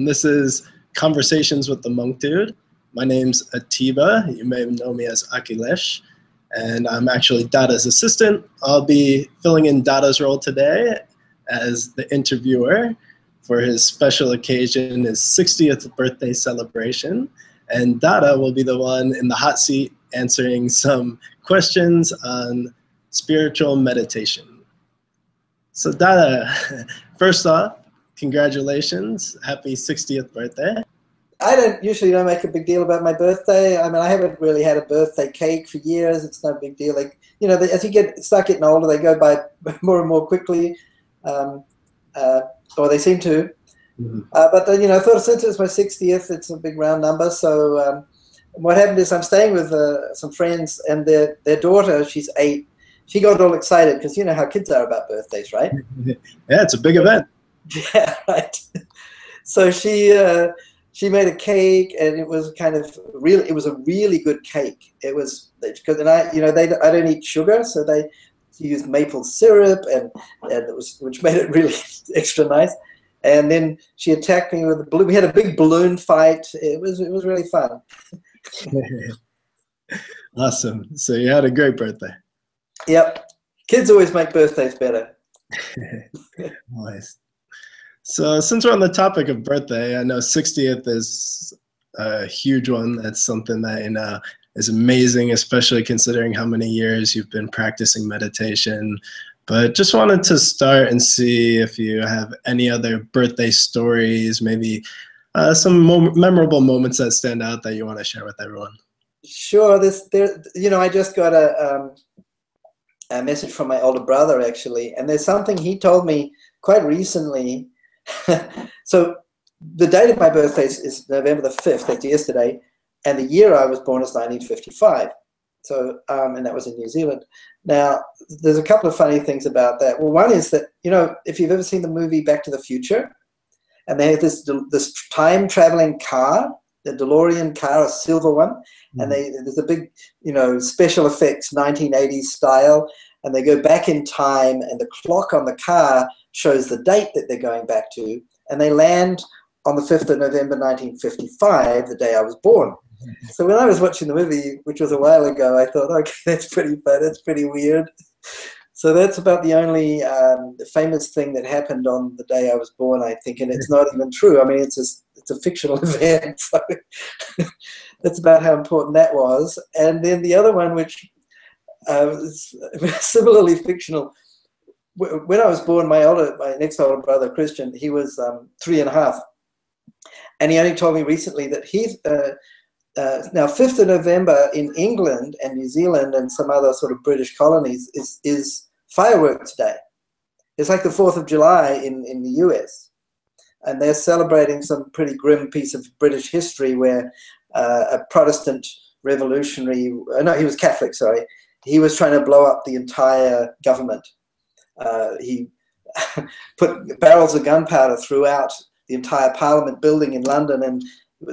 This is Conversations with the Monk Dude. My name's Atiba. You may know me as Akhilesh, and I'm actually Dada's assistant. I'll be filling in Dada's role today as the interviewer for his special occasion, his 60th birthday celebration. And Dada will be the one in the hot seat answering some questions on spiritual meditation. So Dada, first off, congratulations. Happy 60th birthday. I don't make a big deal about my birthday. I mean, I haven't really had a birthday cake for years. It's no big deal. Like, you know, as you start getting older, they go by more and more quickly, or they seem to. Mm-hmm. But you know, I thought since it's my 60th, it's a big round number. So what happened is I'm staying with some friends, and their daughter, she's 8. She got all excited because you know how kids are about birthdays, right? Yeah, it's a big event. Yeah, right. So she made a cake, and it was it was a really good cake. It was because, and I don't eat sugar, so they used maple syrup, and which made it really extra nice. And then she attacked me with a balloon. We had a big balloon fight. It was really fun. Awesome. So you had a great birthday. Yep. Kids always make birthdays better. Nice. So since we're on the topic of birthday, I know 60th is a huge one. That's something that is amazing, especially considering how many years you've been practicing meditation. But just wanted to start and see if you have any other birthday stories, maybe some memorable moments that stand out that you want to share with everyone. Sure. I just got a message from my older brother, actually, and there's something he told me quite recently. So the date of my birthday is November the 5th, that's yesterday, and the year I was born is 1955. So, and that was in New Zealand. Now, there's a couple of funny things about that. Well, one is that, you know, if you've ever seen the movie Back to the Future, and they have this time-traveling car, the DeLorean car, a silver one, and there's a big, you know, special effects, 1980s style, and they go back in time, and the clock on the car shows the date that they're going back to, and they land on the 5th of November, 1955, the day I was born. So when I was watching the movie, which was a while ago, I thought, okay, that's pretty fun, that's pretty weird. So that's about the only famous thing that happened on the day I was born, I think, and it's not even true. I mean, it's a fictional event, so that's about how important that was. And then the other one, which is similarly fictional, when I was born, my next older brother, Christian, he was 3.5, and he only told me recently that he's now 5th of November in England and New Zealand and some other sort of British colonies is fireworks day. It's like the 4th of July in the US, and they're celebrating some pretty grim piece of British history where a Protestant revolutionary, no, he was Catholic, sorry, he was trying to blow up the entire government. He put barrels of gunpowder throughout the entire Parliament building in London, and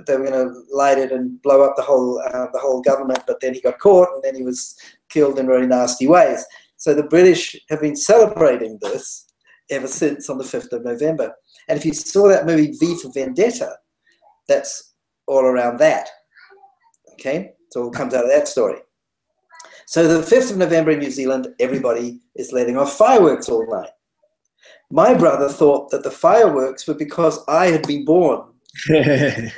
they were going to light it and blow up the whole government. But then he got caught, and then he was killed in really nasty ways. So the British have been celebrating this ever since on the 5th of November. And if you saw that movie V for Vendetta, that's all around that. Okay, so it all comes out of that story. So the 5th of November in New Zealand, everybody is letting off fireworks all night. My brother thought that the fireworks were because I had been born. And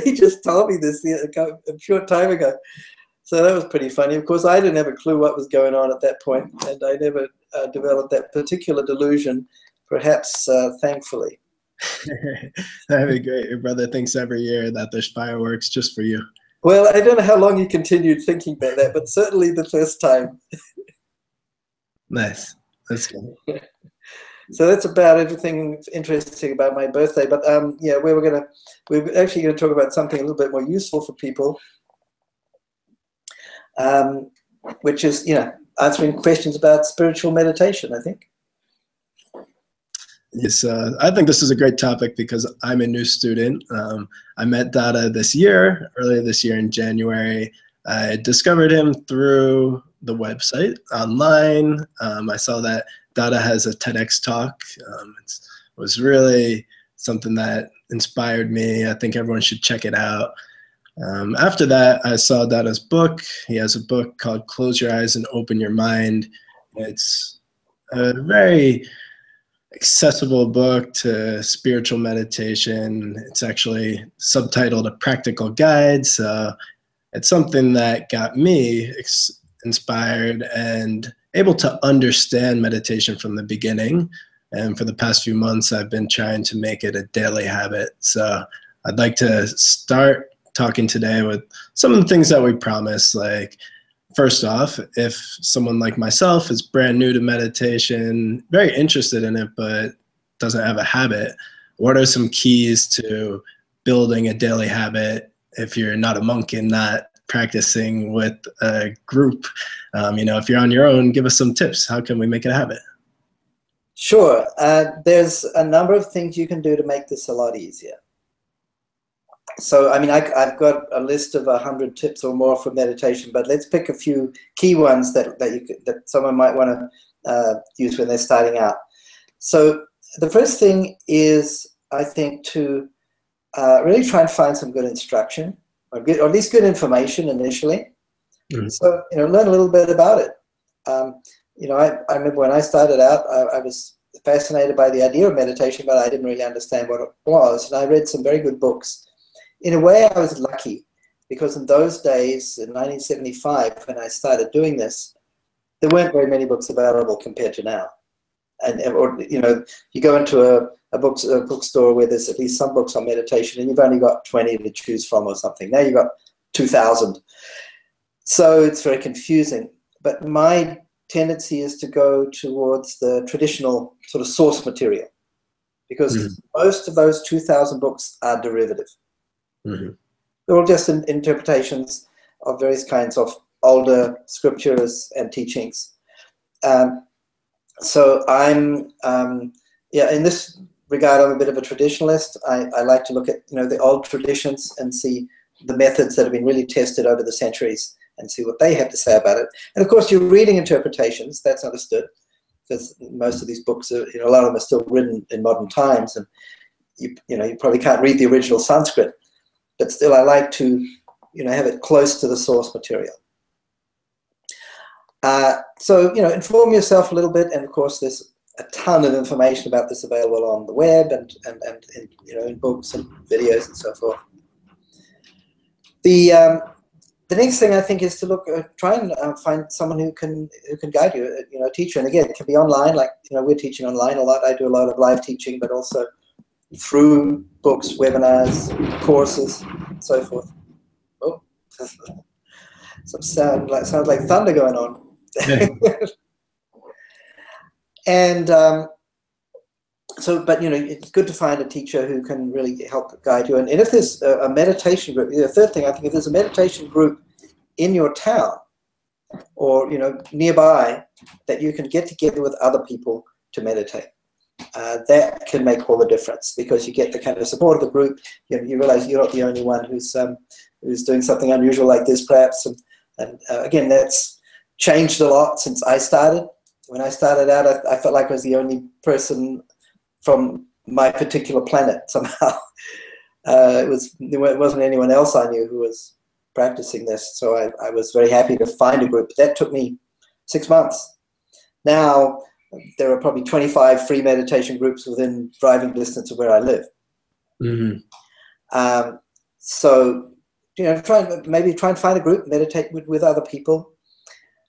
he just told me this a short time ago. So that was pretty funny. Of course, I didn't have a clue what was going on at that point, and I never developed that particular delusion, perhaps thankfully. That'd be great. Your brother thinks every year that there's fireworks just for you. Well, I don't know how long he continued thinking about that, but certainly the first time. Nice. That's good. So that's about everything interesting about my birthday. But yeah, we're actually going to talk about something a little bit more useful for people, which is, you know, answering questions about spiritual meditation, I think. Yes, I think this is a great topic because I'm a new student. I met Dada earlier this year in January. I discovered him through the website online. I saw that Dada has a TEDx talk. It was really something that inspired me. I think everyone should check it out. After that, I saw Dada's book. He has a book called Close Your Eyes and Open Your Mind. It's a very accessible book to spiritual meditation. It's actually subtitled A Practical Guide. So it's something that got me inspired and able to understand meditation from the beginning. And for the past few months, I've been trying to make it a daily habit. So I'd like to start talking today with some of the things that we promise. Like, first off, if someone like myself is brand new to meditation, very interested in it, but doesn't have a habit, what are some keys to building a daily habit if you're not a monk and not practicing with a group? If you're on your own, give us some tips. How can we make it a habit? Sure. There's a number of things you can do to make this a lot easier. So, I mean, I've got a list of 100 tips or more for meditation, but let's pick a few key ones that someone might want to use when they're starting out. So the first thing is, I think, to really try and find some good instruction, or at least good information initially. Mm-hmm. So, learn a little bit about it. I remember when I started out, I was fascinated by the idea of meditation, but I didn't really understand what it was. And I read some very good books. In a way, I was lucky, because in those days, in 1975, when I started doing this, there weren't very many books available compared to now. You go into a bookstore where there's at least some books on meditation, and you've only got 20 to choose from or something. Now you've got 2,000. So it's very confusing. But my tendency is to go towards the traditional sort of source material, because most of those 2,000 books are derivative. Mm-hmm. They're all just interpretations of various kinds of older scriptures and teachings. So I'm, in this regard, I'm a bit of a traditionalist. I like to look at, the old traditions and see the methods that have been really tested over the centuries and see what they have to say about it. And of course, you're reading interpretations. That's understood, because most of these books are, a lot of them are still written in modern times, and you probably can't read the original Sanskrit. But still, I like to, have it close to the source material. So, inform yourself a little bit. And of course, there's a ton of information about this available on the web and in books and videos and so forth. The next thing I think is to try and find someone who can guide you, a teacher. And again, it can be online, like, we're teaching online a lot. I do a lot of live teaching, but also through books, webinars, courses, and so forth. Oh, some sounds like thunder going on. Yeah. And but it's good to find a teacher who can really help guide you. And if there's a meditation group, the third thing I think, if there's a meditation group in your town or nearby that you can get together with other people to meditate. That can make all the difference, because you get the kind of support of the group. You realize you're not the only one who's doing something unusual like this, perhaps. And again, that's changed a lot since I started. When I started out, I felt like I was the only person from my particular planet somehow. There wasn't anyone else I knew who was practicing this. So I was very happy to find a group. That took me 6 months. Now, there are probably 25 free meditation groups within driving distance of where I live. Mm-hmm. So, try and find a group, meditate with other people.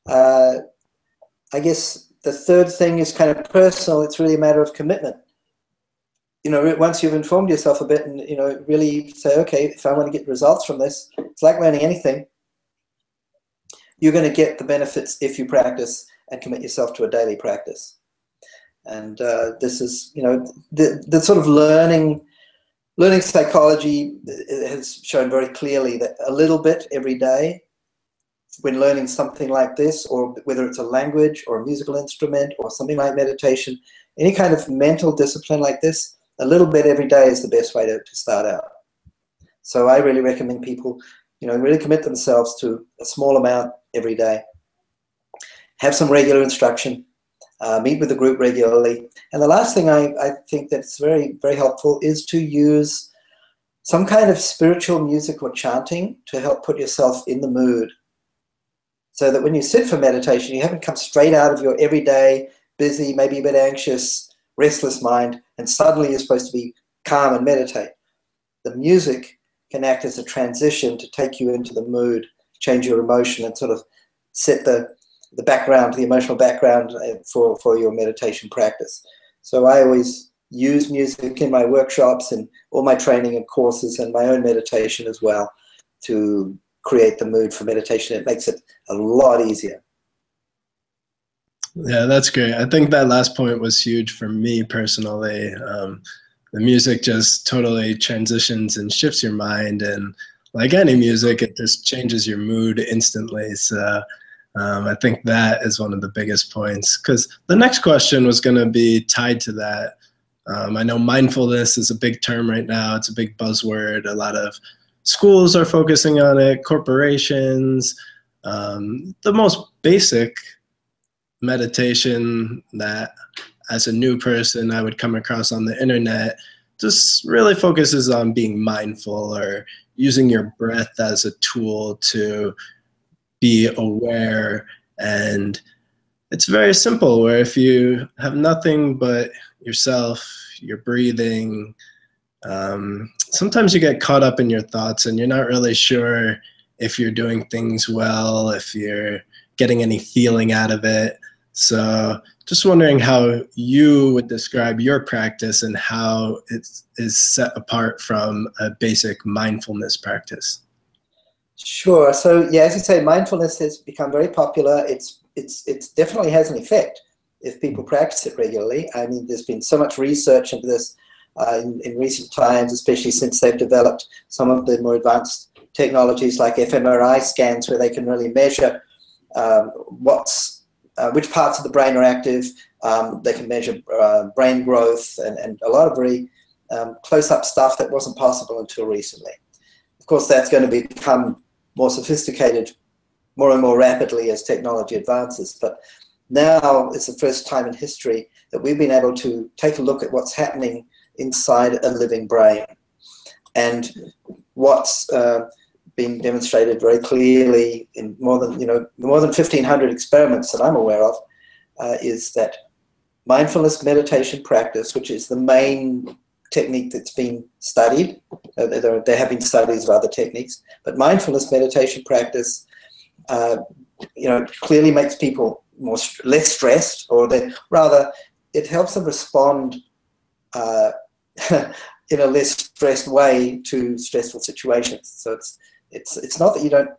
I guess the third thing is kind of personal. It's really a matter of commitment. Once you've informed yourself a bit and, really say, okay, if I want to get results from this, it's like learning anything. You're going to get the benefits if you practice and commit yourself to a daily practice. And this is, the sort of learning psychology has shown very clearly that a little bit every day, when learning something like this, or whether it's a language or a musical instrument or something like meditation, any kind of mental discipline like this, a little bit every day is the best way to start out. So I really recommend people, really commit themselves to a small amount every day. Have some regular instruction. meet with the group regularly. And the last thing I think that's very, very helpful is to use some kind of spiritual music or chanting to help put yourself in the mood. So that when you sit for meditation, you haven't come straight out of your everyday, busy, maybe a bit anxious, restless mind, and suddenly you're supposed to be calm and meditate. The music can act as a transition to take you into the mood, change your emotion, and sort of set the background, the emotional background for your meditation practice. So I always use music in my workshops and all my training and courses and my own meditation as well to create the mood for meditation. It makes it a lot easier. Yeah, that's great. I think that last point was huge for me personally. The music just totally transitions and shifts your mind, and like any music, it just changes your mood instantly. So I think that is one of the biggest points, because the next question was going to be tied to that. I know mindfulness is a big term right now. It's a big buzzword. A lot of schools are focusing on it, corporations. The most basic meditation that as a new person I would come across on the internet just really focuses on being mindful or using your breath as a tool to be aware. And it's very simple, where if you have nothing but yourself, your breathing, sometimes you get caught up in your thoughts and you're not really sure if you're doing things well, if you're getting any feeling out of it. So just wondering how you would describe your practice and how it is set apart from a basic mindfulness practice. Sure. So yeah, as you say, mindfulness has become very popular. It definitely has an effect if people practice it regularly. I mean, there's been so much research into this in recent times, especially since they've developed some of the more advanced technologies like fMRI scans, where they can really measure which parts of the brain are active. They can measure brain growth and a lot of very close-up stuff that wasn't possible until recently. Of course, that's going to become more sophisticated more and more rapidly as technology advances. But now it's the first time in history that we've been able to take a look at what's happening inside a living brain. And what's been demonstrated very clearly in more than 1,500 experiments that I'm aware of is that mindfulness meditation practice, which is the main technique that's been studied. There have been studies of other techniques, but mindfulness meditation practice, clearly makes people less stressed, or it helps them respond in a less stressed way to stressful situations. So it's not that you don't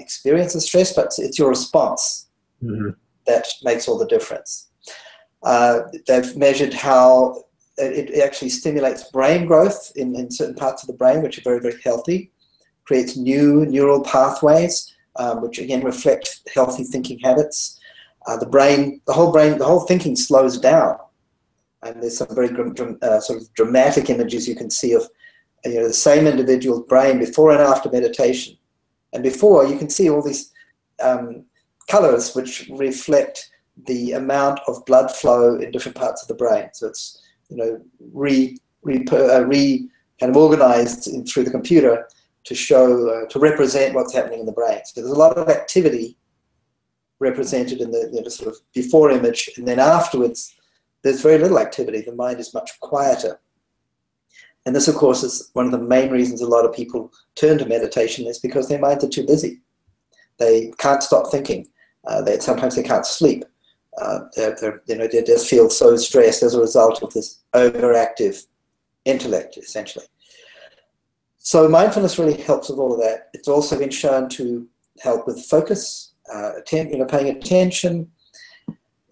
experience the stress, but it's your response that makes all the difference. They've measured how it actually stimulates brain growth in certain parts of the brain, which are very, very healthy, creates new neural pathways, which again reflect healthy thinking habits. The whole thinking slows down. And there's some very sort of dramatic images you can see of the same individual's brain before and after meditation. And before, you can see all these colors which reflect the amount of blood flow in different parts of the brain. So it's kind of organized through the computer to show to represent what's happening in the brain. So there's a lot of activity represented in the sort of before image, and then afterwards there's very little activity. The mind is much quieter. And this, of course, is one of the main reasons a lot of people turn to meditation, is because their minds are too busy. They can't stop thinking. Sometimes they can't sleep. They just feel so stressed as a result of this overactive intellect, essentially. So mindfulness really helps with all of that. It's also been shown to help with focus, paying attention.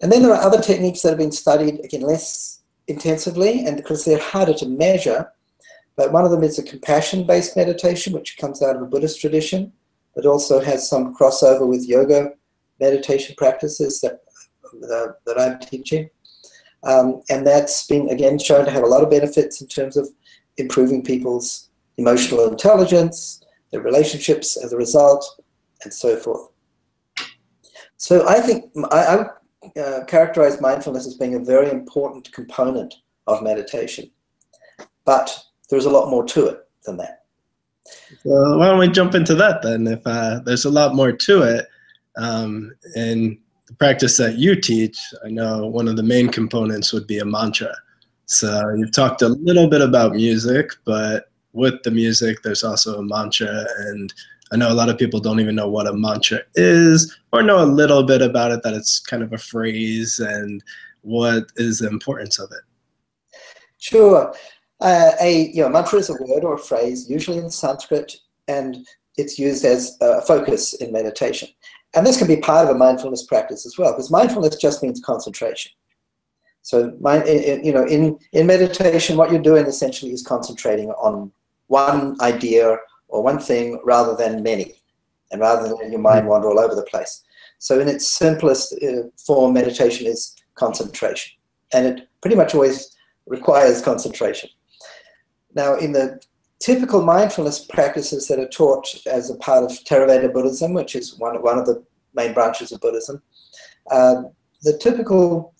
And then there are other techniques that have been studied, again, less intensively, and because they're harder to measure. But one of them is a compassion-based meditation, which comes out of a Buddhist tradition, but also has some crossover with yoga meditation practices that I'm teaching. And that's been, again, shown to have a lot of benefits in terms of improving people's emotional intelligence, their relationships as a result, and so forth. So I think characterize mindfulness as being a very important component of meditation, but there's a lot more to it than that. Well, why don't we jump into that then? If there's a lot more to it, in the practice that you teach, I know one of the main components would be a mantra. So you've talked a little bit about music, but with the music, there's also a mantra. And I know a lot of people don't even know what a mantra is, or know a little bit about it, that it's kind of a phrase, and what is the importance of it. Sure. A mantra is a word or a phrase, usually in Sanskrit, and it's used as a focus in meditation. And this can be part of a mindfulness practice as well, because mindfulness just means concentration. So, in meditation, what you're doing essentially is concentrating on one idea or one thing rather than many, and rather than letting your mind wander all over the place. So in its simplest form, meditation is concentration, and it pretty much always requires concentration. Now, in the typical mindfulness practices that are taught as a part of Theravada Buddhism, which is one of the main branches of Buddhism, the typical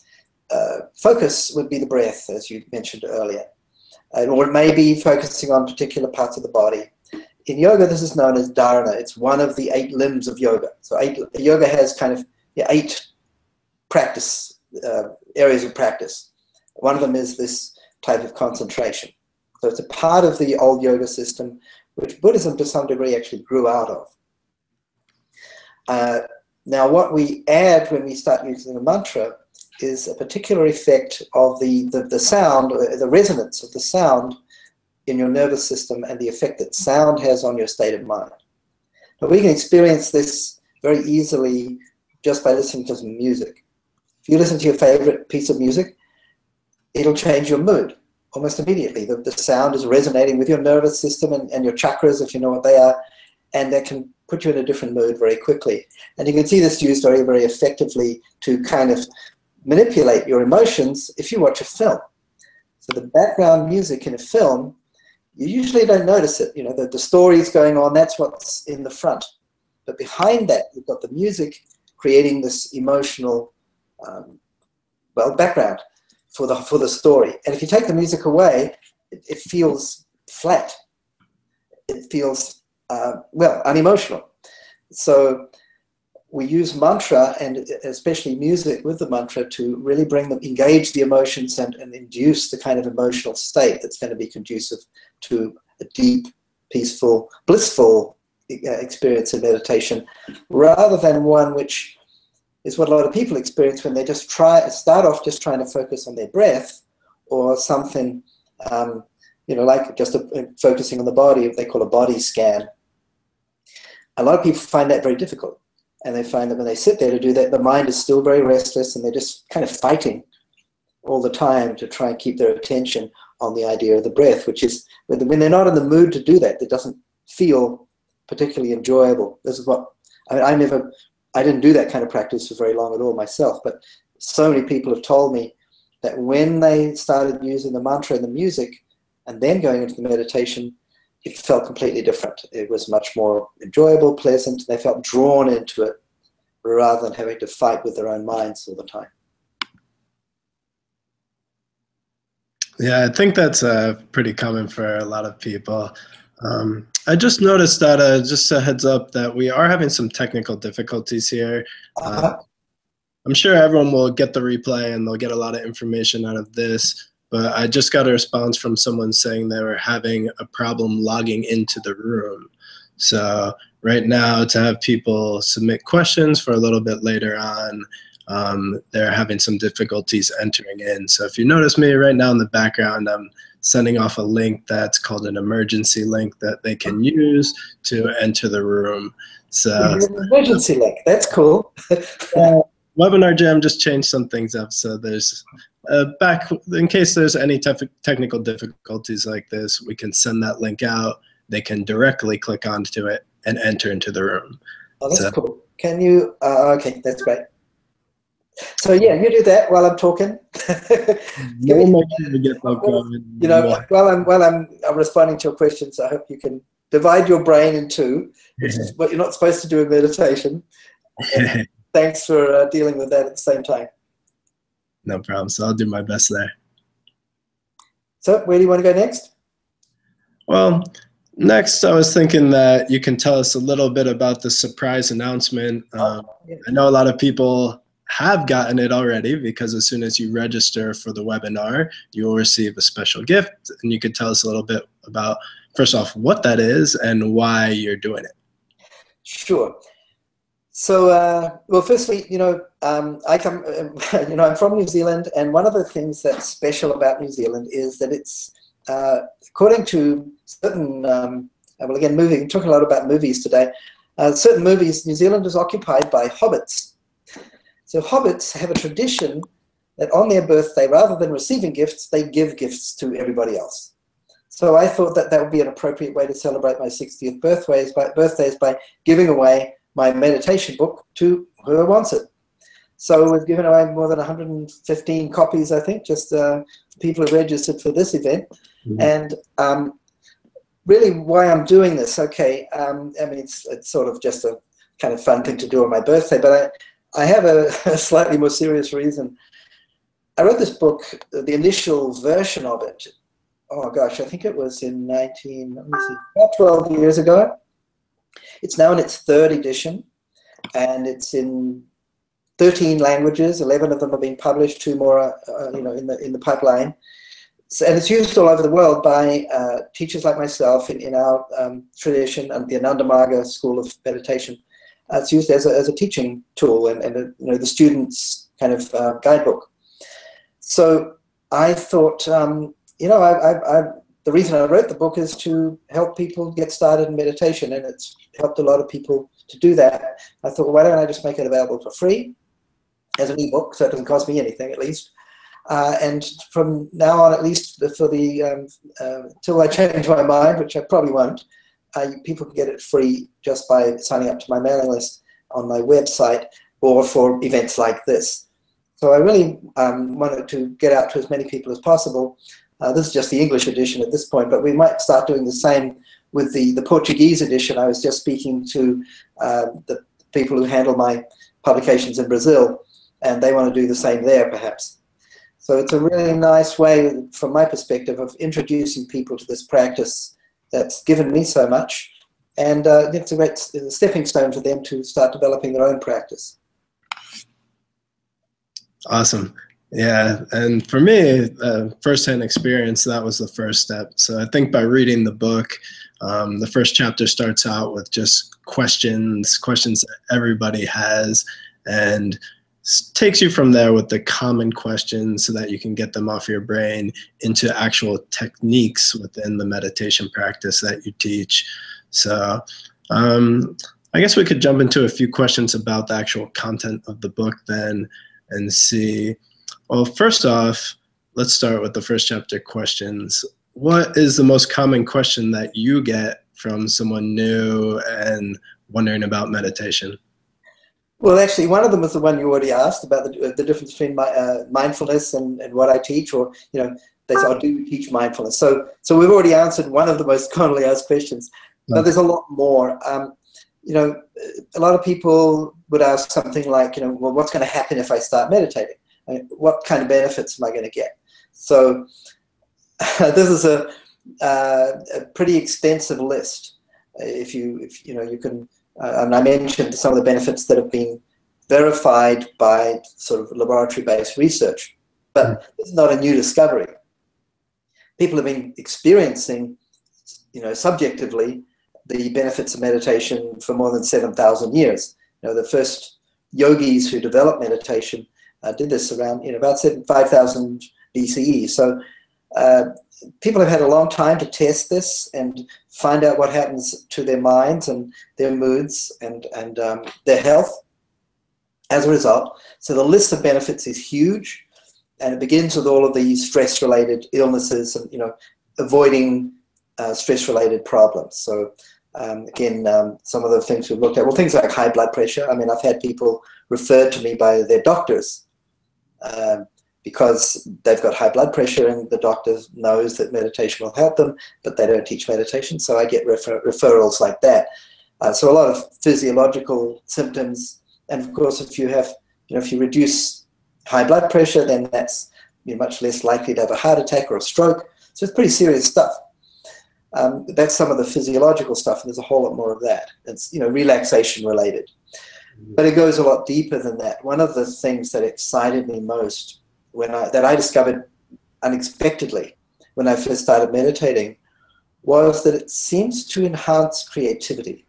focus would be the breath, as you mentioned earlier, or it may be focusing on particular parts of the body. In yoga, this is known as dharana. It's one of the 8 limbs of yoga. So yoga has kind of 8 practice areas of practice. One of them is this type of concentration. So it's a part of the old yoga system, which Buddhism to some degree actually grew out of. Now, what we add when we start using a mantra is a particular effect of the sound, the resonance of the sound in your nervous system, and the effect that sound has on your state of mind. Now, we can experience this very easily just by listening to some music. If you listen to your favorite piece of music, it'll change your mood almost immediately. The sound is resonating with your nervous system and your chakras, if you know what they are, and that can put you in a different mood very quickly. And you can see this used very, very effectively to kind of manipulate your emotions if you watch a film. So the background music in a film, you usually don't notice it. The story's going on, that's what's in the front. But behind that, you've got the music creating this emotional, background for the story. And if you take the music away, it feels flat. It feels, unemotional. So we use mantra, and especially music with the mantra, to really engage the emotions and induce the kind of emotional state that's going to be conducive to a deep, peaceful, blissful experience in meditation, rather than one which is what a lot of people experience when they just start off just trying to focus on their breath, or something, like just focusing on the body, what they call a body scan. A lot of people find that very difficult. And they find that when they sit there to do that, the mind is still very restless, and they're just kind of fighting all the time to try and keep their attention on the idea of the breath, which is, when they're not in the mood to do that, it doesn't feel particularly enjoyable. This is what, I didn't do that kind of practice for very long at all myself, but so many people have told me that when they started using the mantra and the music, and then going into the meditation, it felt completely different. It was much more enjoyable, pleasant. They felt drawn into it rather than having to fight with their own minds all the time. Yeah, I think that's pretty common for a lot of people. I just noticed that, just a heads up, that we are having some technical difficulties here. I'm sure everyone will get the replay and they'll get a lot of information out of this. But I just got a response from someone saying they were having a problem logging into the room. So right now, to have people submit questions for a little bit later on, they're having some difficulties entering in. So if you notice me right now in the background, I'm sending off a link that's called an emergency link that they can use to enter the room. So an emergency link, that's cool. Webinar Jam just changed some things up, so there's back in case there's any technical difficulties like this, we can send that link out. They can directly click onto it and enter into the room. Oh, that's cool. Can you? Okay, that's great. So yeah, you do that while I'm talking. We'll make sure we get that going. While I'm responding to your questions, I hope you can divide your brain in two, which is what you're not supposed to do in meditation. thanks for dealing with that at the same time. No problem. So I'll do my best there. So where do you want to go next? Well, next I was thinking that you can tell us a little bit about the surprise announcement. I know a lot of people have gotten it already, because as soon as you register for the webinar, you will receive a special gift. And you could tell us a little bit about, first off, what that is and why you're doing it. Sure. So, well, firstly, I'm from New Zealand, and one of the things that's special about New Zealand is that it's, according to certain, well, again, we talk a lot about movies today. Certain movies, New Zealand is occupied by hobbits. So hobbits have a tradition that on their birthday, rather than receiving gifts, they give gifts to everybody else. So I thought that that would be an appropriate way to celebrate my 60th birthdays by giving away my meditation book to whoever wants it. So we've given away more than 115 copies, I think, just people who registered for this event. Mm-hmm. And really why I'm doing this, okay, I mean, it's sort of just a kind of fun thing to do on my birthday, but I have a slightly more serious reason. I wrote this book, the initial version of it, oh gosh, I think it was in about 12 years ago. It's now in its third edition, and it's in 13 languages. 11 of them have been published, 2 more in the pipeline. So, and it's used all over the world by teachers like myself in our tradition and the Ananda School of Meditation. It's used as a teaching tool and the students' kind of guidebook. So I thought, the reason I wrote the book is to help people get started in meditation, and it's helped a lot of people to do that. I thought, well, why don't I just make it available for free as an ebook, so it doesn't cost me anything at least. And from now on, at least for the till I change my mind, which I probably won't, people can get it free just by signing up to my mailing list on my website or for events like this. So I really wanted to get out to as many people as possible. This is just the English edition at this point, but we might start doing the same with the Portuguese edition. I was just speaking to the people who handle my publications in Brazil, and they want to do the same there perhaps. So it's a really nice way, from my perspective, of introducing people to this practice that's given me so much, and it's a great stepping stone for them to start developing their own practice. Awesome. Yeah, and for me, firsthand experience, that was the first step. So I think by reading the book, the first chapter starts out with just questions that everybody has, and takes you from there with the common questions so that you can get them off your brain into actual techniques within the meditation practice that you teach. So I guess we could jump into a few questions about the actual content of the book then and see. Well, first off, let's start with the first chapter questions. What is the most common question that you get from someone new and wondering about meditation? Well, actually, one of them was the one you already asked about the difference between mindfulness and what I teach, or they say, oh, do you teach mindfulness? So we've already answered one of the most commonly asked questions, but there's a lot more. A lot of people would ask something like, well, what's going to happen if I start meditating? I mean, what kind of benefits am I going to get? So this is a pretty extensive list. If you can. And I mentioned some of the benefits that have been verified by sort of laboratory-based research, but it's not a new discovery. People have been experiencing, subjectively, the benefits of meditation for more than 7,000 years. The first yogis who developed meditation did this around, about 5,000 BCE. So people have had a long time to test this and find out what happens to their minds and their moods and their health as a result. So the list of benefits is huge, and it begins with all of these stress-related illnesses and avoiding stress-related problems. So again, some of the things we've looked at, well, things like high blood pressure. I mean, I've had people referred to me by their doctors because they've got high blood pressure and the doctor knows that meditation will help them, but they don't teach meditation, so I get referrals like that. So a lot of physiological symptoms, And of course, if you have, if you reduce high blood pressure, then that's, you're much less likely to have a heart attack or a stroke. So it's pretty serious stuff. That's some of the physiological stuff, and there's a whole lot more of that. It's, relaxation related. But it goes a lot deeper than that. One of the things that excited me most that I discovered unexpectedly when I first started meditating was that it seems to enhance creativity.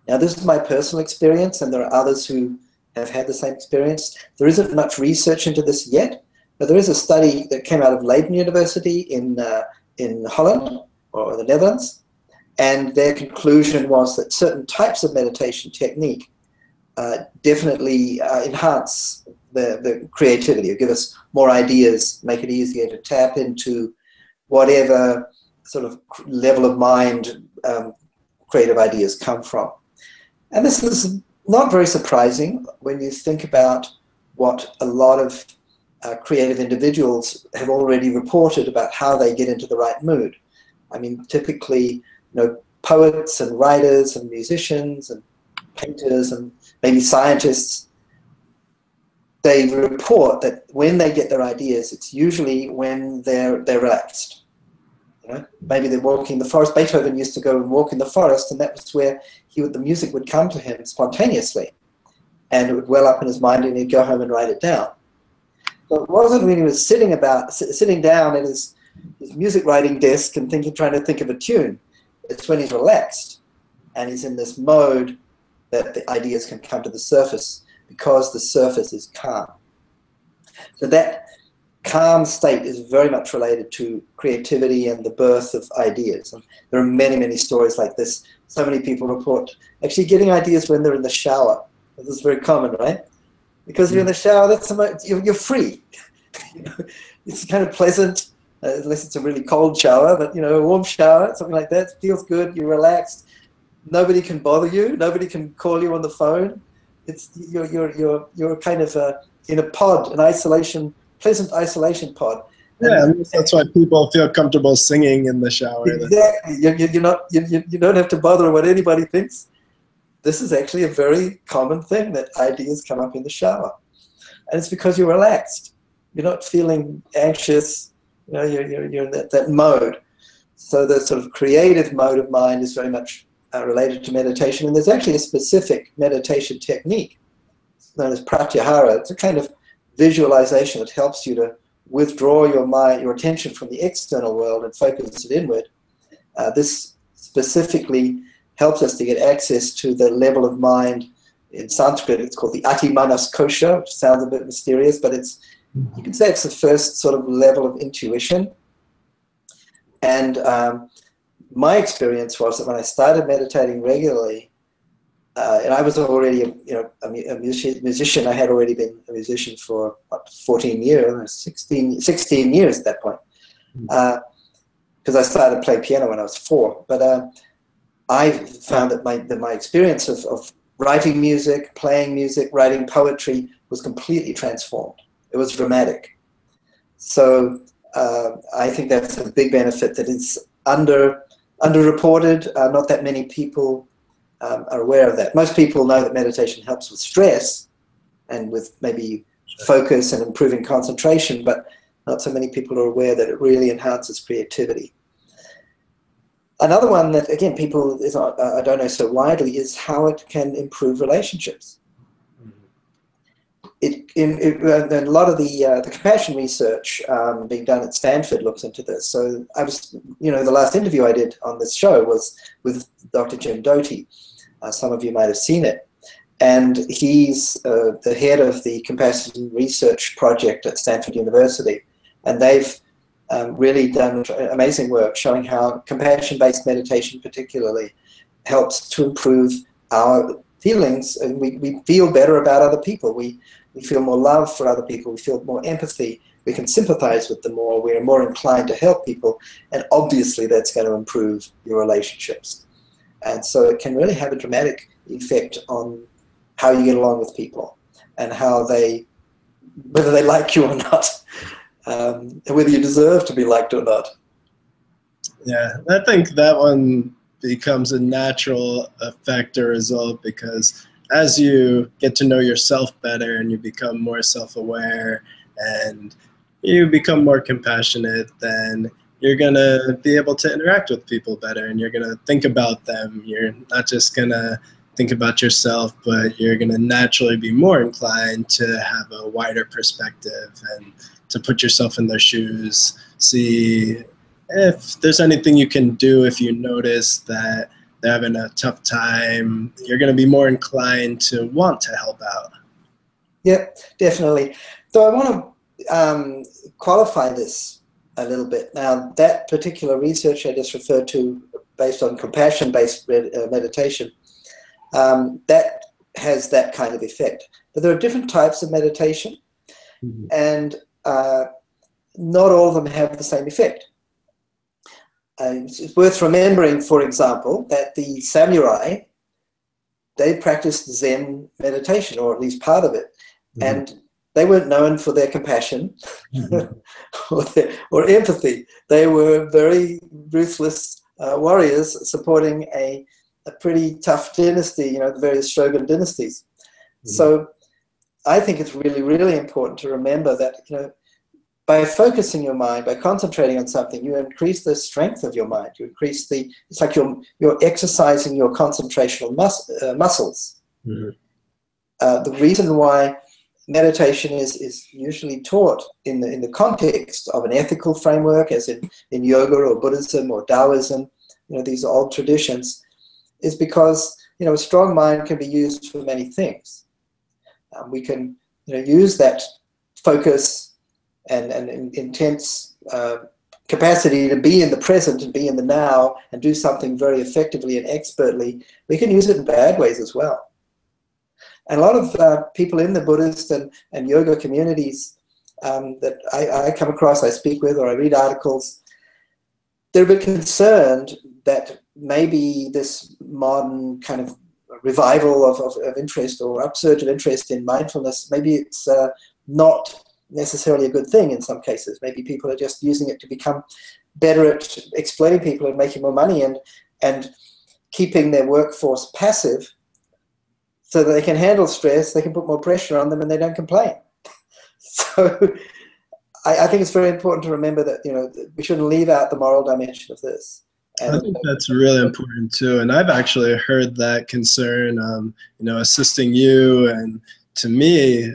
Now, this is my personal experience, and there are others who have had the same experience. There isn't much research into this yet, but there is a study that came out of Leiden University in Holland, or the Netherlands, and their conclusion was that certain types of meditation technique definitely enhance the creativity, or give us more ideas, make it easier to tap into whatever sort of level of mind creative ideas come from. And this is not very surprising when you think about what a lot of creative individuals have already reported about how they get into the right mood. I mean, typically, poets and writers and musicians and painters and maybe scientists, they report that when they get their ideas, it's usually when they're relaxed. Maybe they're walking in the forest. Beethoven used to go and walk in the forest, and that was where the music would come to him spontaneously, and it would well up in his mind, and he'd go home and write it down. So it wasn't when he was sitting down at his music writing desk and trying to think of a tune. It's when he's relaxed and he's in this mode that the ideas can come to the surface, because the surface is calm. So that calm state is very much related to creativity and the birth of ideas. And there are many, many stories like this. So many people report actually getting ideas when they're in the shower. This is very common, right? Because you're in the shower, you're free. It's kind of pleasant, unless it's a really cold shower, but a warm shower, something like that, feels good, you're relaxed. Nobody can bother you, nobody can call you on the phone. You're kind of in a pod, pleasant isolation pod. Yeah, and that's why people feel comfortable singing in the shower. Exactly. You don't have to bother what anybody thinks. This is actually a very common thing, that ideas come up in the shower. And it's because you're relaxed. You're not feeling anxious. You're in that mode. So the sort of creative mode of mind is very much related to meditation. And there's actually a specific meditation technique known as pratyahara. It's a kind of visualization that helps you to withdraw your attention from the external world and focus it inward. This specifically helps us to get access to the level of mind. In Sanskrit, it's called the Ati-manas kosha, which sounds a bit mysterious, but you can say it's the first sort of level of intuition. And my experience was that when I started meditating regularly, and I was already a musician. I had already been a musician for 14 years, 16 years at that point, because I started playing piano when I was 4. But I found that my experience of writing music, playing music, writing poetry was completely transformed. It was dramatic. So I think that's a big benefit that is underreported. Not that many people are aware of that. Most people know that meditation helps with stress and with maybe focus and improving concentration, but not so many people are aware that it really enhances creativity. Another one that, again, people I don't know so widely is how it can improve relationships. And a lot of the compassion research being done at Stanford looks into this. So I was, the last interview I did on this show was with Dr. Jim Doty. Some of you might have seen it. And he's the head of the compassion research project at Stanford University. And they've really done amazing work showing how compassion-based meditation particularly helps to improve our feelings, and we feel better about other people. We feel more love for other people. We feel more empathy. We can sympathize with them more. We are more inclined to help people. And obviously that's going to improve your relationships. And so it can really have a dramatic effect on how you get along with people and whether they like you or not, and whether you deserve to be liked or not. Yeah, I think that one becomes a natural factor as well, because as you get to know yourself better and you become more self-aware and you become more compassionate, then you're going to be able to interact with people better, and you're going to think about them. You're not just going to think about yourself, but you're going to naturally be more inclined to have a wider perspective and to put yourself in their shoes, see if there's anything you can do. If you notice that they're having a tough time, you're going to be more inclined to want to help out. Yep, definitely. So I want to qualify this a little bit. Now, that particular research I just referred to, based on compassion-based meditation, that has that kind of effect. But there are different types of meditation, and not all of them have the same effect. It's worth remembering, for example, that the samurai, they practiced Zen meditation, or at least part of it, and they weren't known for their compassion or empathy. They were very ruthless warriors supporting a pretty tough dynasty, you know, the various shogun dynasties. So I think it's really, really important to remember that, you know, by focusing your mind, by concentrating on something, you increase the strength of your mind. You increase it's like you're exercising your concentrational muscles. The reason why meditation is usually taught in the context of an ethical framework, as in yoga or Buddhism or Taoism, you know, these old traditions, is because, you know, a strong mind can be used for many things. We can, you know, use that focus and intense capacity to be in the present and be in the now and do something very effectively and expertly. We can use it in bad ways as well. And a lot of people in the Buddhist and yoga communities that I come across, I speak with, or I read articles, they're a bit concerned that maybe this modern kind of revival of interest or upsurge of interest in mindfulness, maybe it's not necessarily a good thing in some cases. Maybe people are just using it to become better at exploiting people and making more money and keeping their workforce passive so that they can handle stress, they can put more pressure on them, and they don't complain. So I think it's very important to remember that, you know, we shouldn't leave out the moral dimension of this. And I think that's really important too, and I've actually heard that concern, you know, assisting you, and to me,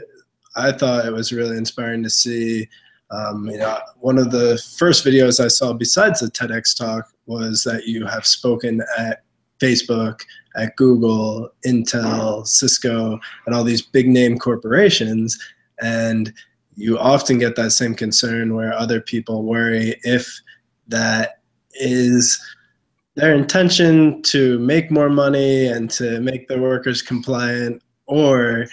I thought it was really inspiring to see. You know, one of the first videos I saw besides the TEDx talk was that you have spoken at Facebook, at Google, Intel, Cisco, and all these big name corporations, and you often get that same concern where other people worry if that is their intention to make more money and to make their workers compliant, or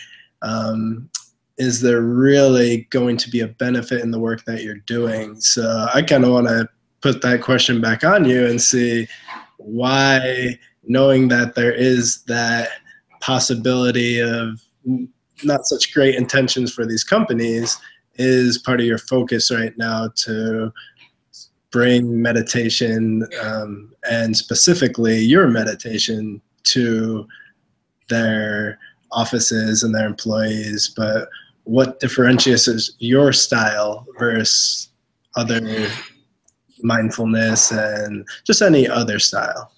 is there really going to be a benefit in the work that you're doing? So I kind of want to put that question back on you and see why, knowing that there is that possibility of not such great intentions for these companies, is part of your focus right now to bring meditation and specifically your meditation to their offices and their employees. But what differentiates your style versus other mindfulness and just any other style?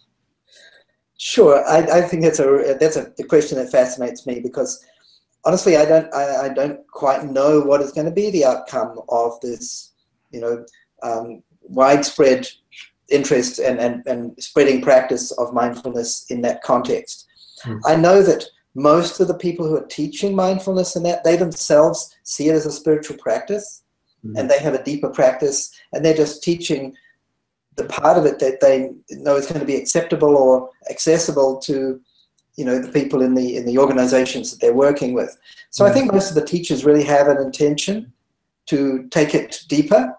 Sure, I think that's a question that fascinates me, because honestly, I don't quite know what is going to be the outcome of this, you know, widespread interest and spreading practice of mindfulness in that context. I know that most of the people who are teaching mindfulness in that, they themselves see it as a spiritual practice, and they have a deeper practice, and they're just teaching the part of it that they know is going to be acceptable or accessible to, you know, the people in the organizations that they're working with. So I think most of the teachers really have an intention to take it deeper.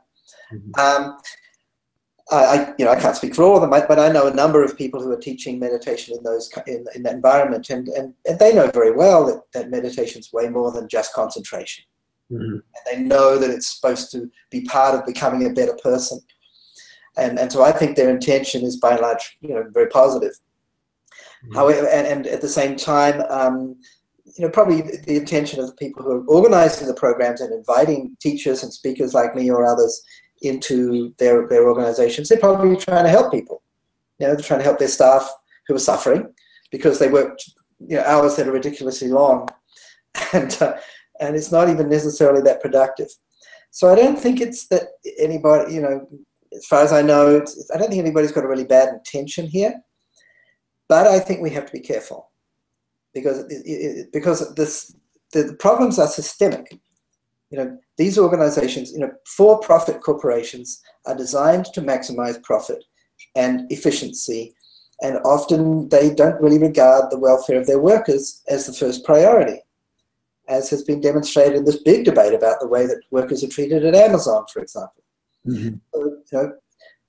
I can't speak for all of them, but I know a number of people who are teaching meditation in that environment, and they know very well that meditation is way more than just concentration. And they know that it's supposed to be part of becoming a better person. And so I think their intention is by and large, you know, very positive. However, and at the same time, probably the intention of the people who are organizing the programs and inviting teachers and speakers like me or others into their organizations, they're probably trying to help people. They're trying to help their staff who are suffering because they worked hours that are ridiculously long, and it's not even necessarily that productive. So I don't think it's that anybody, as far as I know, I don't think anybody's got a really bad intention here, but I think we have to be careful because the problems are systemic. These organizations, for-profit corporations are designed to maximize profit and efficiency, and often they don't really regard the welfare of their workers as the first priority, as has been demonstrated in this big debate about the way that workers are treated at Amazon, for example. Mm-hmm. So,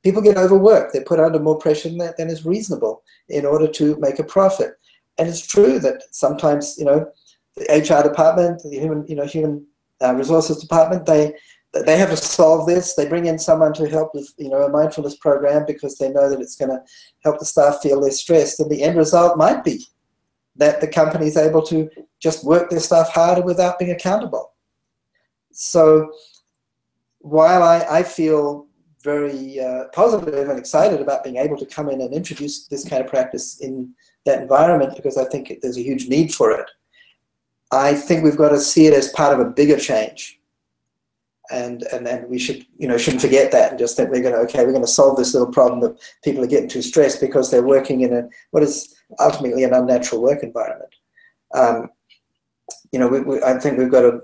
people get overworked. They're put under more pressure than is reasonable in order to make a profit. And it's true that sometimes, the HR department, the human resources department, they have to solve this. They bring in someone to help with, a mindfulness program because they know that it's going to help the staff feel less stressed. And the end result might be that the company is able to just work their staff harder without being accountable. So while I feel very positive and excited about being able to come in and introduce this kind of practice in that environment, because I think there's a huge need for it, I think we've got to see it as part of a bigger change. And we shouldn't forget that and just think we're going to solve this little problem that people are getting too stressed because they're working in what is ultimately an unnatural work environment. I think we've got to,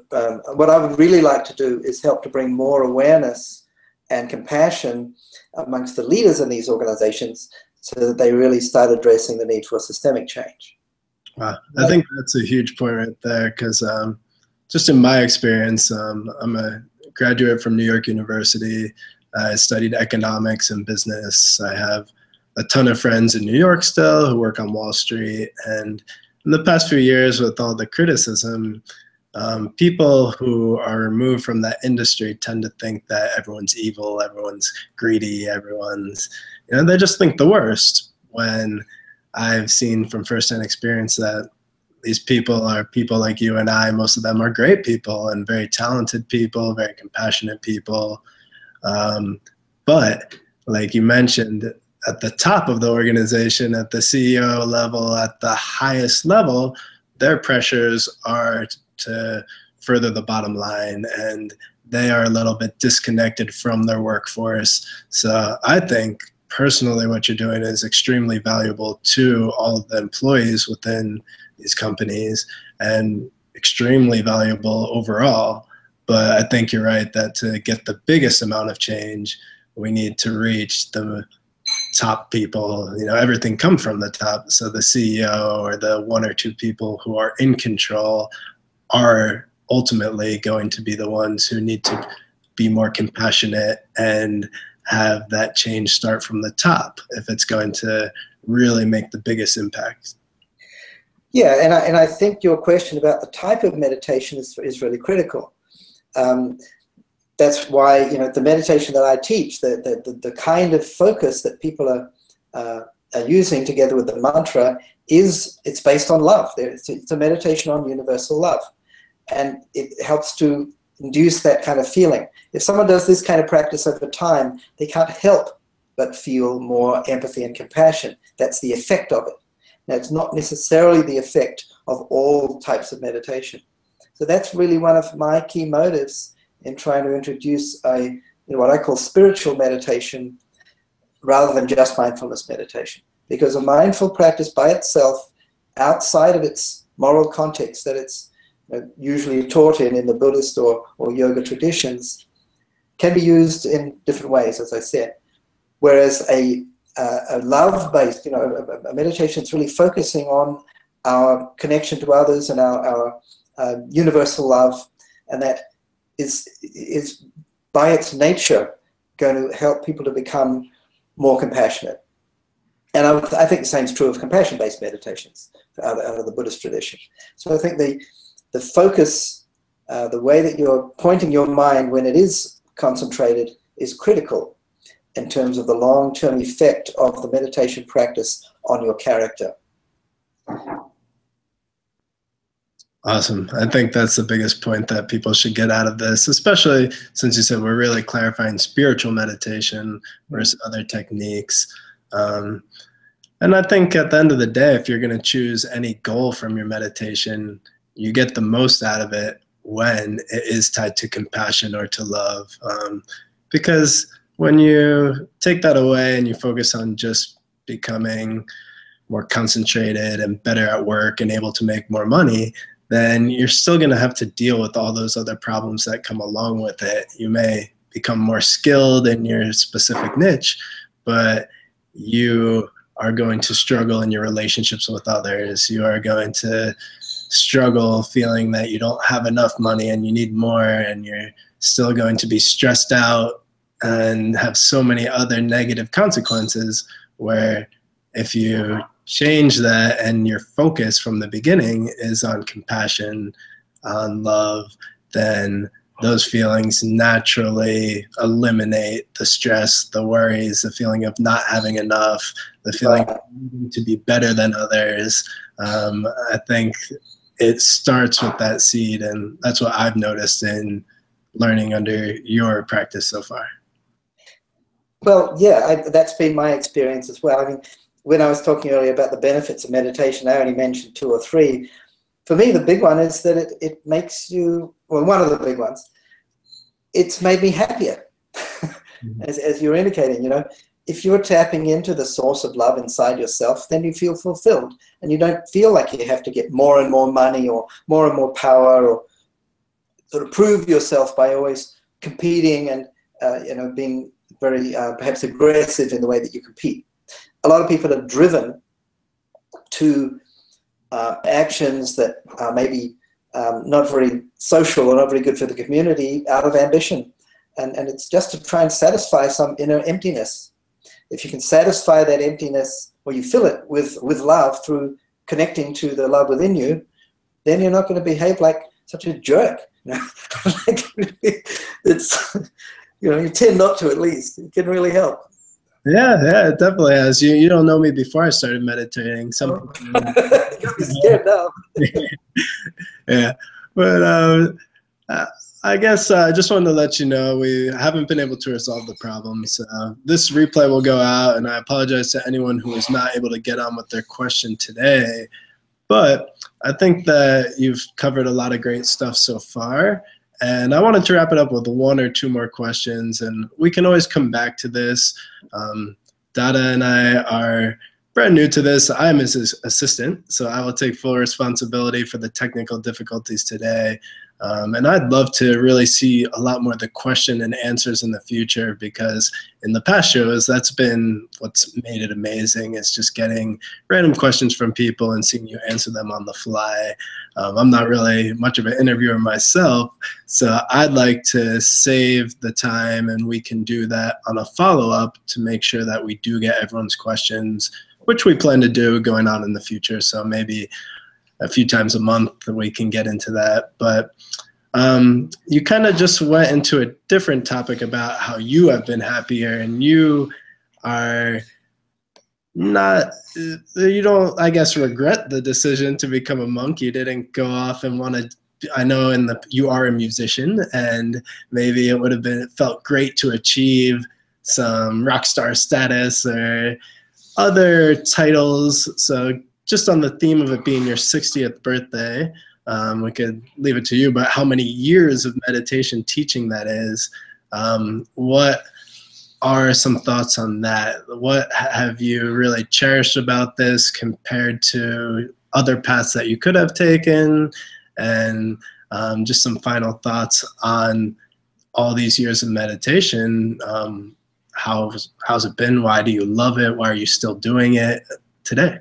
what I would really like to do is help to bring more awareness and compassion amongst the leaders in these organizations so that they really start addressing the need for systemic change. Wow. I think that's a huge point right there because just in my experience, I'm a graduate from New York University. I studied economics and business. I have a ton of friends in New York still who work on Wall Street. And in the past few years, with all the criticism, people who are removed from that industry tend to think that everyone's evil, everyone's greedy, they just think the worst, when I've seen from firsthand experience that these people are people like you and I. Most of them are great people and very talented people, very compassionate people. But like you mentioned, at the top of the organization, at the CEO level, at the highest level, their pressures are to further the bottom line, and they are a little bit disconnected from their workforce. So I think personally what you're doing is extremely valuable to all of the employees within these companies and extremely valuable overall. But I think you're right that to get the biggest amount of change, we need to reach the top people. Everything comes from the top. So the CEO or the one or two people who are in control are ultimately going to be the ones who need to be more compassionate and have that change start from the top if it's going to really make the biggest impact. Yeah, and I think your question about the type of meditation is really critical. That's why the meditation that I teach, the kind of focus that people are using together with the mantra it's based on love. It's a meditation on universal love, and it helps to induce that kind of feeling. If someone does this kind of practice over time, they can't help but feel more empathy and compassion. That's the effect of it. Now, it's not necessarily the effect of all types of meditation. So that's really one of my key motives in trying to introduce what I call spiritual meditation rather than just mindfulness meditation. Because a mindful practice by itself, outside of its moral context that it's usually taught in the Buddhist or yoga traditions, can be used in different ways, as I said. Whereas a love-based, a meditation is really focusing on our connection to others and our universal love, and that is by its nature going to help people to become more compassionate. And I think the same is true of compassion-based meditations out of the Buddhist tradition. So I think the focus, the way that you're pointing your mind when it is concentrated is critical in terms of the long-term effect of the meditation practice on your character. Awesome. I think that's the biggest point that people should get out of this, especially since you said we're really clarifying spiritual meditation versus other techniques. Um, and I think at the end of the day, if you're going to choose any goal from your meditation, you get the most out of it when it is tied to compassion or to love. Because when you take that away and you focus on just becoming more concentrated and better at work and able to make more money, then you're still going to have to deal with all those other problems that come along with it. You may become more skilled in your specific niche, but you are going to struggle in your relationships with others. You are going to struggle feeling that you don't have enough money and you need more, and you're still going to be stressed out and have so many other negative consequences, where if you change that and your focus from the beginning is on compassion, on love, then those feelings naturally eliminate the stress, the worries, the feeling of not having enough, the feeling of needing to be better than others. I think it starts with that seed, and that's what I've noticed in learning under your practice so far. Well, yeah, that's been my experience as well. I mean, when I was talking earlier about the benefits of meditation, I only mentioned 2 or 3. For me, the big one is that it makes you, well, one of the big ones, it's made me happier. as you're indicating, if you're tapping into the source of love inside yourself, then you feel fulfilled, and you don't feel like you have to get more and more money or more power, or sort of prove yourself by always competing and being very perhaps aggressive in the way that you compete. A lot of people are driven to actions that are maybe not very social or not very good for the community out of ambition. And it's just to try and satisfy some inner emptiness. If you can satisfy that emptiness, or you fill it with love through connecting to the love within you, then you're not going to behave like such a jerk. It's, you tend not to, at least. It can really help. Yeah, it definitely has. You don't know me before I started meditating. Some people you'll be scared now. Yeah, but I guess I just wanted to let you know we haven't been able to resolve the problems. This replay will go out, and I apologize to anyone who was not able to get on with their question today. But I think that you've covered a lot of great stuff so far. And I wanted to wrap it up with 1 or 2 more questions, and we can always come back to this. Dada and I are brand new to this. I'm his assistant, so I will take full responsibility for the technical difficulties today. And I'd love to really see a lot more of the question and answers in the future, because in the past shows, that's been what's made it amazing. It's just getting random questions from people and seeing you answer them on the fly. I'm not really much of an interviewer myself, so I'd like to save the time, and we can do that on a follow-up to make sure that we do get everyone's questions, which we plan to do going on in the future. So maybe a few times a month we can get into that. But you kind of just went into a different topic about how you have been happier, and you are not, you don't, I guess, regret the decision to become a monk. You didn't go off and want to, I know you are a musician, and maybe it would have felt great to achieve some rock star status or other titles. So just on the theme of it being your 60th birthday, we could leave it to you, but how many years of meditation teaching that is. What are some thoughts on that? What have you really cherished about this compared to other paths that you could have taken? And just some final thoughts on all these years of meditation. How's it been? Why do you love it? Why are you still doing it today?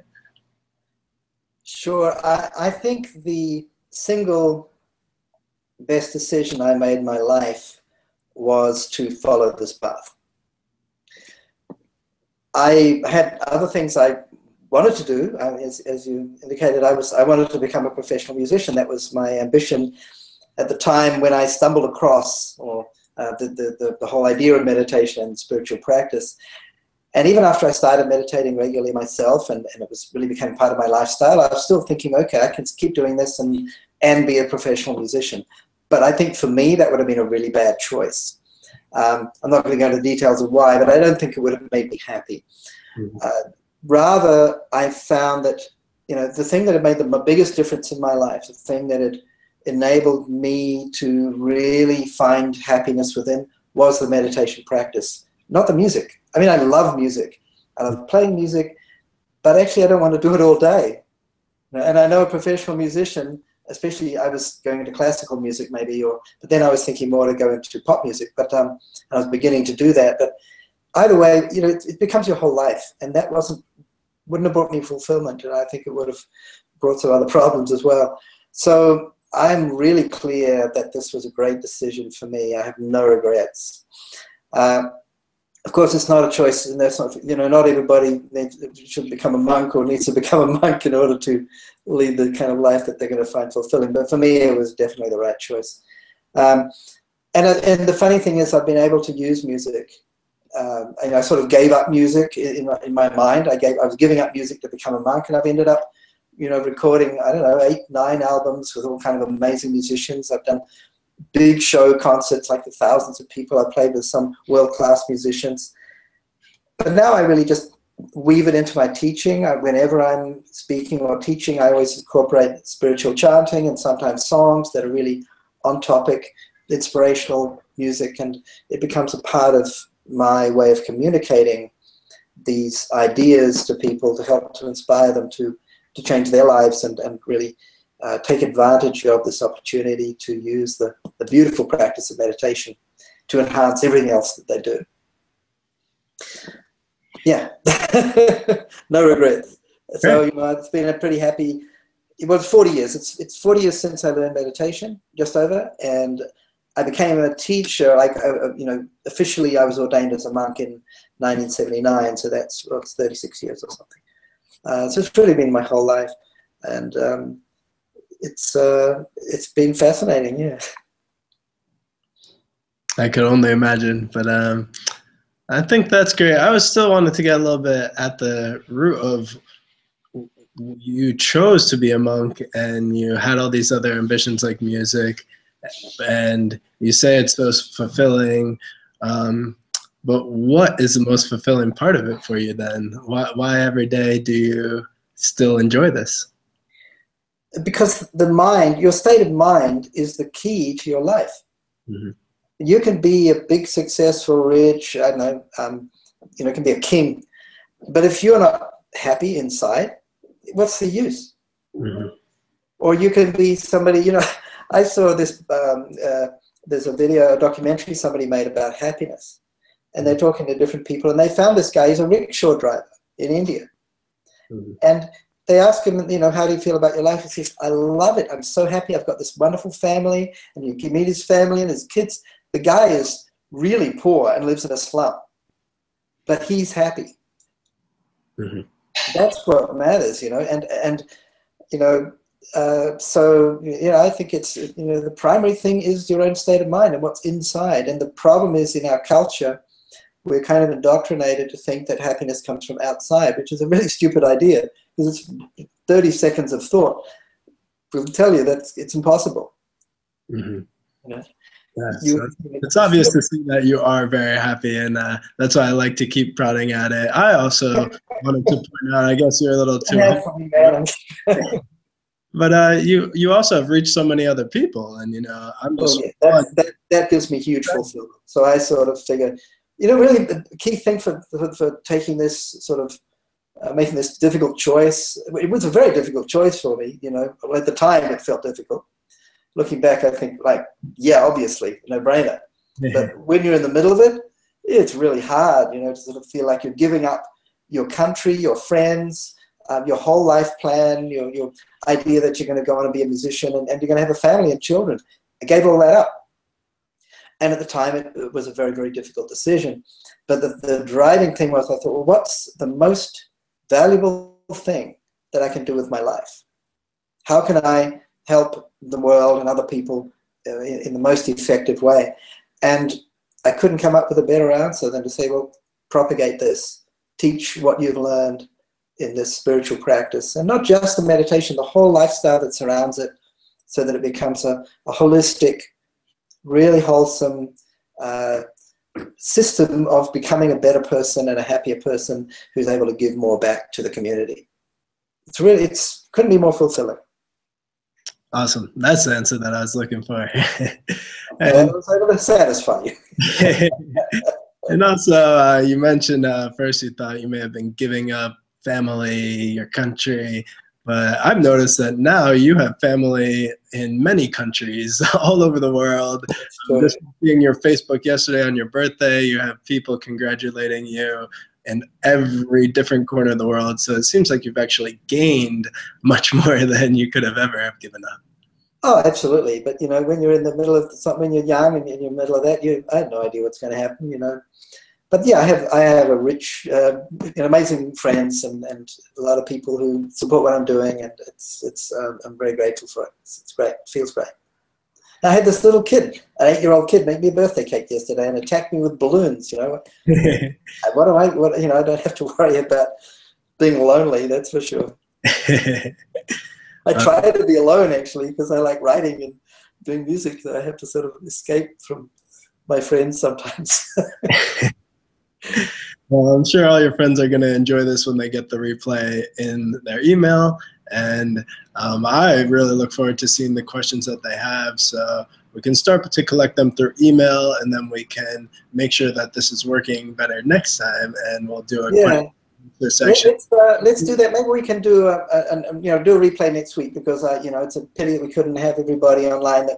Sure. I think the single best decision I made in my life was to follow this path. I had other things I wanted to do. As you indicated, I wanted to become a professional musician. That was my ambition at the time when I stumbled across the whole idea of meditation and spiritual practice. And even after I started meditating regularly myself, and it really became part of my lifestyle, I was still thinking, okay, I can keep doing this and and be a professional musician. But I think for me, that would have been a really bad choice. I'm not going to go into the details of why, but I don't think it would have made me happy. Rather, I found that, the thing that had made the biggest difference in my life, the thing that had enabled me to really find happiness within, was the meditation practice, not the music. I mean, I love music. I love playing music, but actually I don't want to do it all day. And I know a professional musician, especially I was going into classical music maybe, but then I was thinking more to go into pop music, but I was beginning to do that. But either way, it becomes your whole life, and that wouldn't have brought me fulfillment, and I think it would have brought some other problems as well. So I'm really clear that this was a great decision for me. I have no regrets. Of course, it's not a choice, and that's not, not everybody should become a monk or needs to become a monk in order to lead the kind of life that they're going to find fulfilling. But for me, it was definitely the right choice. And the funny thing is, I've been able to use music. And I sort of gave up music in my mind. I was giving up music to become a monk, and I've ended up, recording, 8, 9 albums with all kind of amazing musicians. I've done big show concerts, like with thousands of people. I played with some world-class musicians. But now I really just weave it into my teaching. Whenever I'm speaking or teaching, I always incorporate spiritual chanting and sometimes songs that are really on topic, inspirational music, and it becomes a part of my way of communicating these ideas to people to help to inspire them to change their lives and really take advantage of this opportunity to use the beautiful practice of meditation to enhance everything else that they do. Yeah, no regrets. So it's been a pretty happy. It was 40 years. It's 40 years since I learned meditation, just over, and I became a teacher. Officially, I was ordained as a monk in 1979. So that's 36 years or something. So it's really been my whole life, and it's been fascinating. Yeah, I could only imagine, but I think that's great. I was still wanted to get a little bit at the root of, you chose to be a monk and you had all these other ambitions like music, and you say it's so fulfilling, but what is the most fulfilling part of it for you then? Why every day do you still enjoy this? Because the mind, your state of mind, is the key to your life. Mm-hmm. You can be a big, successful, rich, can be a king, but if you're not happy inside, what's the use? Mm-hmm. Or you can be somebody, I saw this, there's a documentary somebody made about happiness, and they're talking to different people, and they found this guy, he's a rickshaw driver in India. Mm-hmm. And they ask him, how do you feel about your life? He says, I love it. I'm so happy. I've got this wonderful family, and you can meet his family and his kids. The guy is really poor and lives in a slum, but he's happy. Mm-hmm. That's what matters, so, I think it's, the primary thing is your own state of mind and what's inside. And the problem is, in our culture, we're kind of indoctrinated to think that happiness comes from outside, which is a really stupid idea, because it's 30 seconds of thought. We'll tell you that it's impossible. Mm-hmm. It's obvious to see that you are very happy, and that's why I like to keep prodding at it. I also wanted to point out, I guess you're a little too humble. But you also have reached so many other people, and I'm just that gives me huge fulfillment. So I sort of figure, really the key thing for taking this sort of making this difficult choice. It was a very difficult choice for me. At the time it felt difficult. Looking back, I think, obviously, no-brainer. Yeah. But when you're in the middle of it, it's really hard, to sort of feel like you're giving up your country, your friends, your whole life plan, your idea that you're going to go on and be a musician, and you're going to have a family and children. I gave all that up. And at the time, it was a very, very difficult decision. But the driving thing was, I thought, well, what's the most valuable thing that I can do with my life? How can I help the world and other people in the most effective way? And I couldn't come up with a better answer than to say, well, propagate this, teach what you've learned in this spiritual practice, and not just the meditation, the whole lifestyle that surrounds it, so that it becomes a holistic, really wholesome system of becoming a better person and a happier person who's able to give more back to the community. It's couldn't be more fulfilling. Awesome. That's the answer that I was looking for. And I was able to satisfy you. And also, you mentioned first you thought you may have been giving up family, your country, but I've noticed that now you have family in many countries all over the world. Just seeing your Facebook yesterday on your birthday, you have people congratulating you in every different corner of the world. So it seems like you've actually gained much more than you could have ever have given up. Oh, absolutely. But, you know, when you're in the middle of something, when you're young and in the middle of that, I have no idea what's going to happen, you know. But yeah, I have a rich, amazing friends and a lot of people who support what I'm doing, and I'm very grateful for it. It's great. It feels great. I had this little kid, an 8-year-old kid, make me a birthday cake yesterday and attack me with balloons. You know, I don't have to worry about being lonely. That's for sure. I try to be alone actually because I like writing and doing music. So I have to sort of escape from my friends sometimes. Well, I'm sure all your friends are going to enjoy this when they get the replay in their email. And I really look forward to seeing the questions that they have. So we can start to collect them through email, and then we can make sure that this is working better next time. And we'll do a quick section. Let's do that. Maybe we can do do a replay next week because it's a pity that we couldn't have everybody online that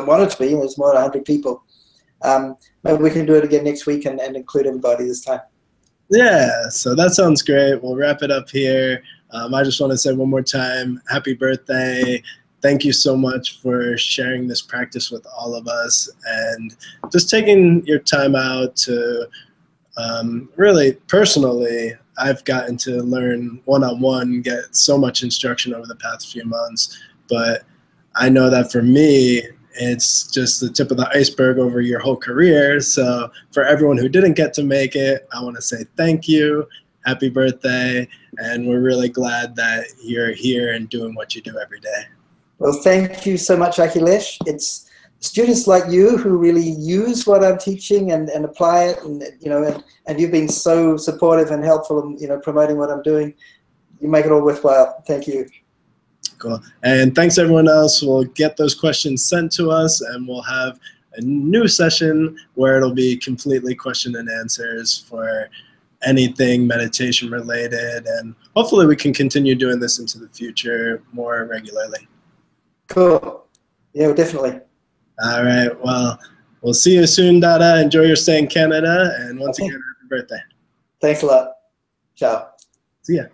wanted to be. There's more than 100 people. Maybe we can do it again next week and include everybody this time. Yeah, so that sounds great. We'll wrap it up here. I just want to say one more time, happy birthday. Thank you so much for sharing this practice with all of us and just taking your time out to really personally, I've gotten to learn one-on-one, get so much instruction over the past few months, but I know that for me, it's just the tip of the iceberg over your whole career. So for everyone who didn't get to make it, I want to say thank you, happy birthday, and we're really glad that you're here and doing what you do every day. Well, thank you so much, Akhilesh. It's students like you who really use what I'm teaching and apply it, and you've been so supportive and helpful in promoting what I'm doing. You make it all worthwhile. Thank you. Cool. And thanks everyone else. We'll get those questions sent to us, and we'll have a new session where it'll be completely question and answers for anything meditation related, and hopefully we can continue doing this into the future more regularly. Cool. Yeah, definitely. All right. Well, we'll see you soon, Dada. Enjoy your stay in Canada, and once again, happy birthday. Thanks a lot. Ciao. See ya.